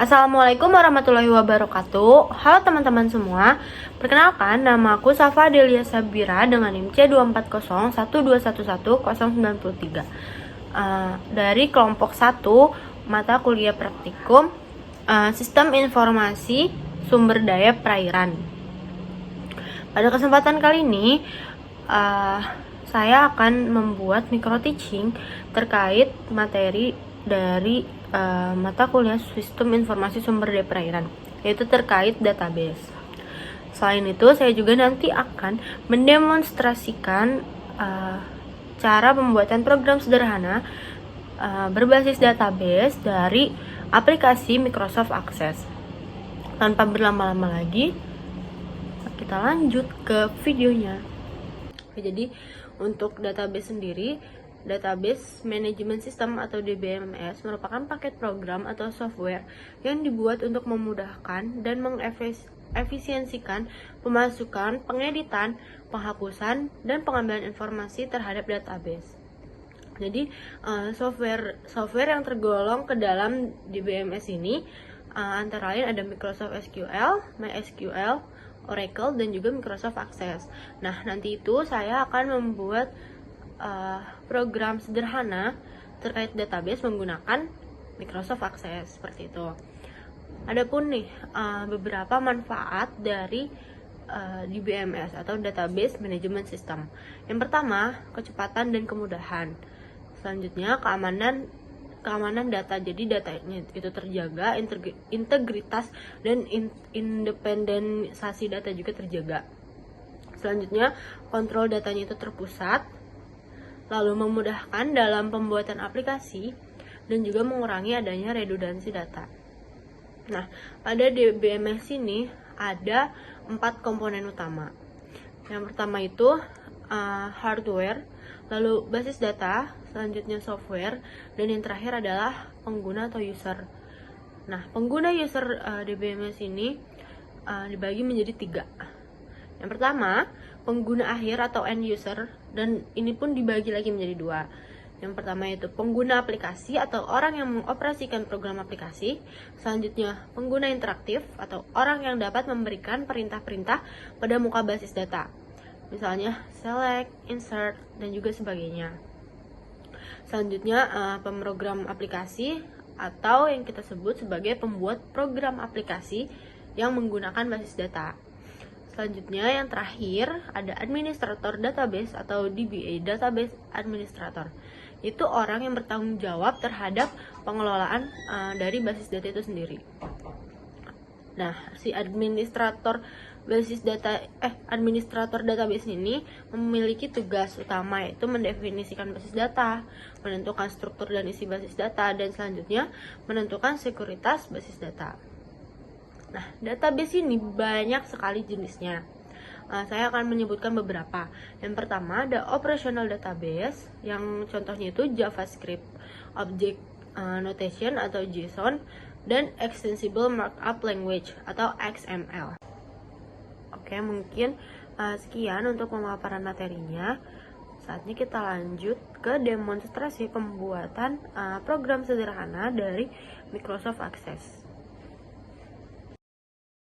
Assalamualaikum warahmatullahi wabarakatuh. Halo teman-teman semua. Perkenalkan, nama aku Safa Delia Sabira dengan NIM C24012111093. Dari kelompok 1 mata kuliah praktikum Sistem Informasi Sumber Daya Perairan. Pada kesempatan kali ini saya akan membuat micro teaching terkait materi dari mata kuliah Sistem Informasi Sumber Daya Perairan, yaitu terkait database. Selain itu, saya juga nanti akan mendemonstrasikan cara pembuatan program sederhana berbasis database dari aplikasi Microsoft Access. Tanpa berlama-lama lagi, kita lanjut ke videonya. Oke, jadi untuk database sendiri, Database Management System atau DBMS merupakan paket program atau software yang dibuat untuk memudahkan dan mengefisiensikan pemasukan, pengeditan, penghapusan, dan pengambilan informasi terhadap database. Jadi software yang tergolong ke dalam DBMS ini antara lain ada Microsoft SQL, MySQL, Oracle, dan juga Microsoft Access. Nah, nanti itu saya akan membuat program sederhana terkait database menggunakan Microsoft Access seperti itu. Adapun nih beberapa manfaat dari DBMS atau Database Management System. Yang pertama, kecepatan dan kemudahan. Selanjutnya, keamanan data, jadi datanya itu terjaga, integritas dan independensi data juga terjaga. Selanjutnya, kontrol datanya itu terpusat, lalu memudahkan dalam pembuatan aplikasi dan juga mengurangi adanya redundansi data. Nah, pada DBMS ini ada 4 komponen utama. Yang pertama itu hardware, lalu basis data, selanjutnya software, dan yang terakhir adalah pengguna atau user. Nah, pengguna user DBMS ini dibagi menjadi 3. Yang pertama, pengguna akhir atau end user, dan ini pun dibagi lagi menjadi 2. Yang pertama itu pengguna aplikasi atau orang yang mengoperasikan program aplikasi. Selanjutnya, pengguna interaktif atau orang yang dapat memberikan perintah-perintah pada muka basis data. Misalnya select, insert, dan juga sebagainya. Selanjutnya, pemrogram aplikasi atau yang kita sebut sebagai pembuat program aplikasi yang menggunakan basis data. Selanjutnya, yang terakhir ada administrator database atau DBA, database administrator. Itu orang yang bertanggung jawab terhadap pengelolaan dari basis data itu sendiri. Nah, si administrator database ini memiliki tugas utama, yaitu mendefinisikan basis data, menentukan struktur dan isi basis data, dan selanjutnya menentukan sekuritas basis data. Nah, database ini banyak sekali jenisnya. Saya akan menyebutkan beberapa. Yang pertama ada operational database, yang contohnya itu JavaScript, Object Notation atau JSON, dan Extensible Markup Language atau XML. Oke, mungkin sekian untuk pemaparan materinya. Saatnya kita lanjut ke demonstrasi pembuatan program sederhana dari Microsoft Access.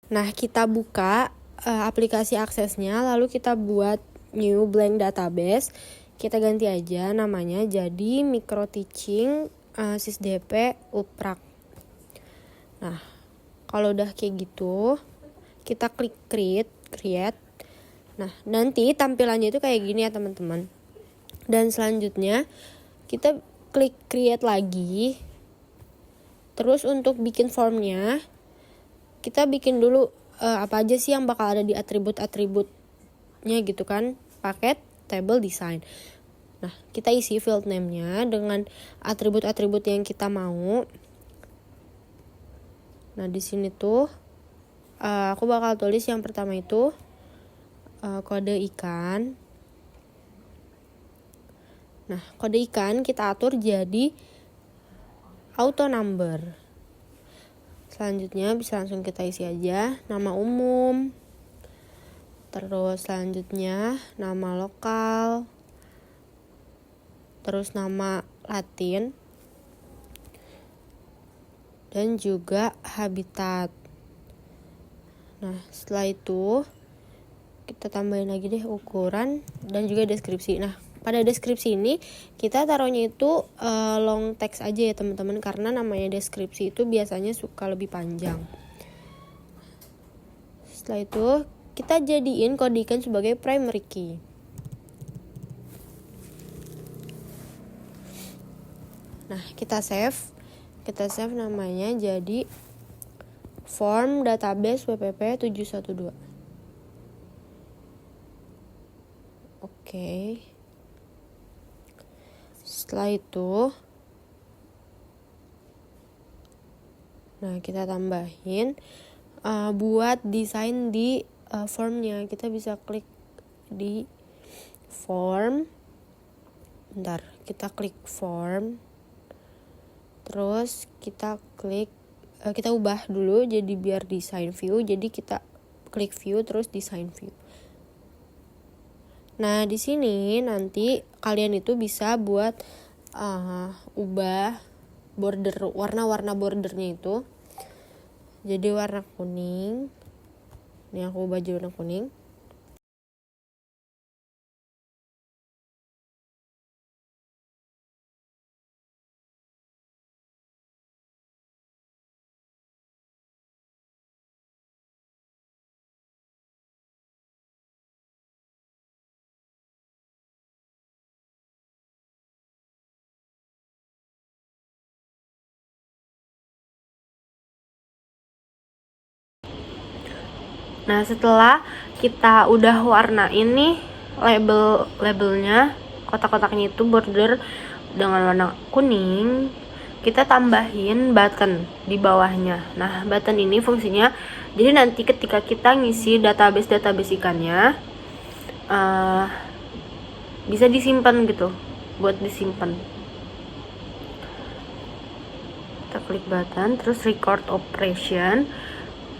Nah, kita buka aplikasi aksesnya, lalu kita buat new blank database. Kita ganti aja namanya jadi micro teaching sysdp uprak. Nah, kalau udah kayak gitu, kita klik create. Nah, nanti tampilannya itu kayak gini ya teman-teman. Dan selanjutnya kita klik create lagi. Terus untuk bikin formnya, kita bikin dulu apa aja sih yang bakal ada di atribut-atributnya gitu kan, paket table design. Nah, kita isi field name-nya dengan atribut-atribut yang kita mau. Nah, di sini tuh aku bakal tulis yang pertama itu kode ikan. Nah, kode ikan kita atur jadi auto number. Selanjutnya bisa langsung kita isi aja nama umum, terus selanjutnya nama lokal, terus nama Latin, dan juga habitat. Nah, setelah itu kita tambahin lagi deh ukuran dan juga deskripsi. Nah, pada deskripsi ini kita taruhnya itu long text aja ya teman-teman, karena namanya deskripsi itu biasanya suka lebih panjang. Setelah itu kita jadiin kode ikan sebagai primary key. Nah, kita save namanya jadi form database WPP 712. Oke. Setelah itu, nah kita tambahin buat desain di formnya. Kita bisa klik di form. Bentar, kita klik form. Terus kita klik, kita ubah dulu jadi biar design view. Jadi kita klik view terus design view. Nah, di sini nanti kalian itu bisa buat ubah border, warna-warna bordernya itu jadi warna kuning. Ini aku ubah jadi warna kuning. Nah, setelah kita udah warnain nih labelnya, kotak-kotaknya itu border dengan warna kuning, kita tambahin button di bawahnya. Nah, button ini fungsinya jadi nanti ketika kita ngisi database ikannya bisa disimpan gitu, buat disimpan. Kita klik button, terus record operation,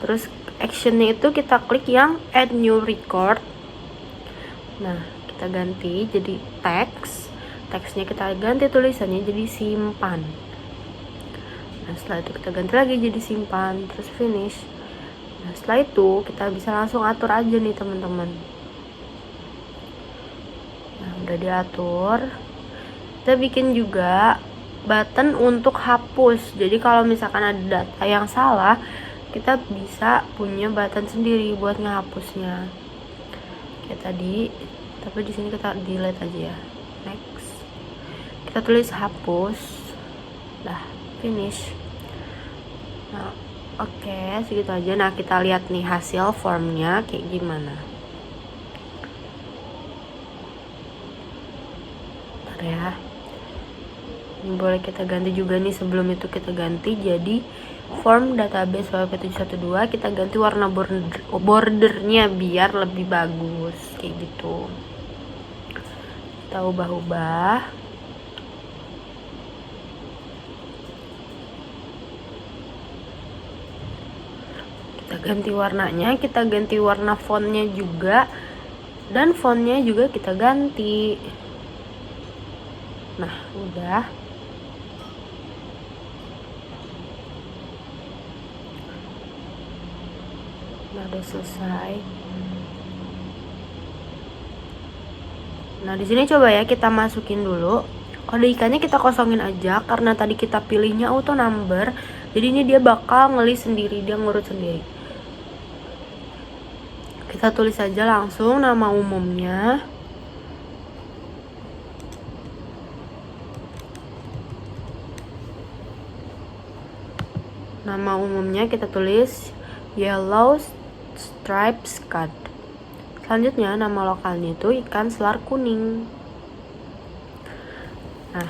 terus actionnya itu kita klik yang add new record. Nah, kita ganti jadi teksnya kita ganti tulisannya jadi simpan. Nah, setelah itu kita ganti lagi jadi simpan, terus finish. Nah, setelah itu kita bisa langsung atur aja nih teman-teman. Nah, udah diatur. Kita bikin juga button untuk hapus. Jadi kalau misalkan ada data yang salah, kita bisa punya button sendiri buat ngehapusnya. Kayak tadi, tapi di sini kita delete aja ya. Next. Kita tulis hapus. Dah, finish. Nah, oke, segitu aja. Nah, kita lihat nih hasil formnya kayak gimana. Bentar ya. Ini boleh kita ganti juga nih, sebelum itu kita ganti jadi form database WP712, kita ganti warna bordernya biar lebih bagus kayak gitu. Kita ubah-ubah. Kita ganti warnanya, kita ganti warna fontnya juga, dan fontnya juga kita ganti. Nah, udah. Nah, udah selesai. Nah, di sini coba ya kita masukin dulu. Kode ikannya kita kosongin aja karena tadi kita pilihnya auto number. Jadi ini dia bakal ngelis sendiri, dia ngurut sendiri. Kita tulis aja langsung nama umumnya. Nama umumnya kita tulis yellow striped cod. Selanjutnya nama lokalnya itu ikan selar kuning. Nah,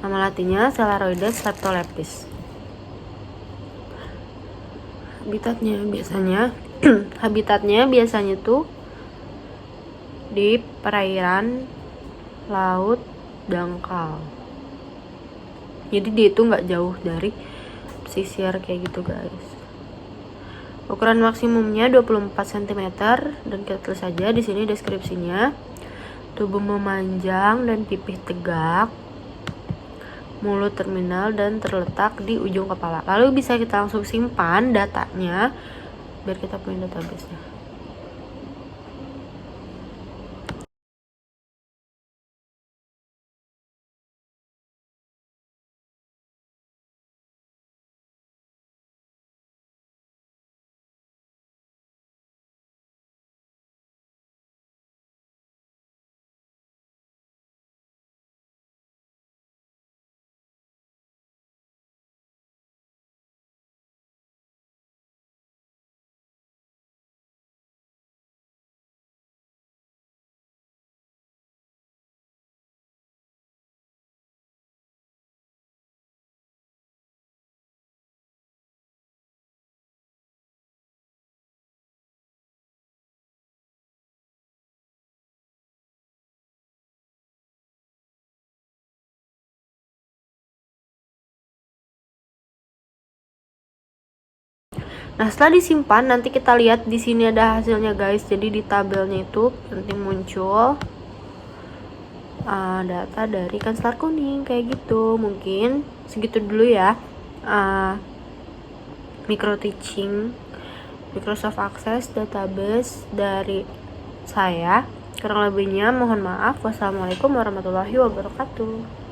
nama latinnya Celaroides leptolepis. Habitatnya biasanya tuh di perairan laut dangkal. Jadi dia itu nggak jauh dari pesisir kayak gitu guys. Ukuran maksimumnya 24 cm dan kita tulis saja di sini deskripsinya. Tubuh memanjang dan pipih tegak. mulut terminal dan terletak di ujung kepala. Lalu bisa kita langsung simpan datanya biar kita punya database-nya. Nah, setelah disimpan nanti kita lihat di sini ada hasilnya guys. Jadi di tabelnya itu nanti muncul data dari Kanslar Kuning kayak gitu. Mungkin segitu dulu ya. Micro teaching Microsoft Access database dari saya. Kurang lebihnya mohon maaf. Wassalamualaikum warahmatullahi wabarakatuh.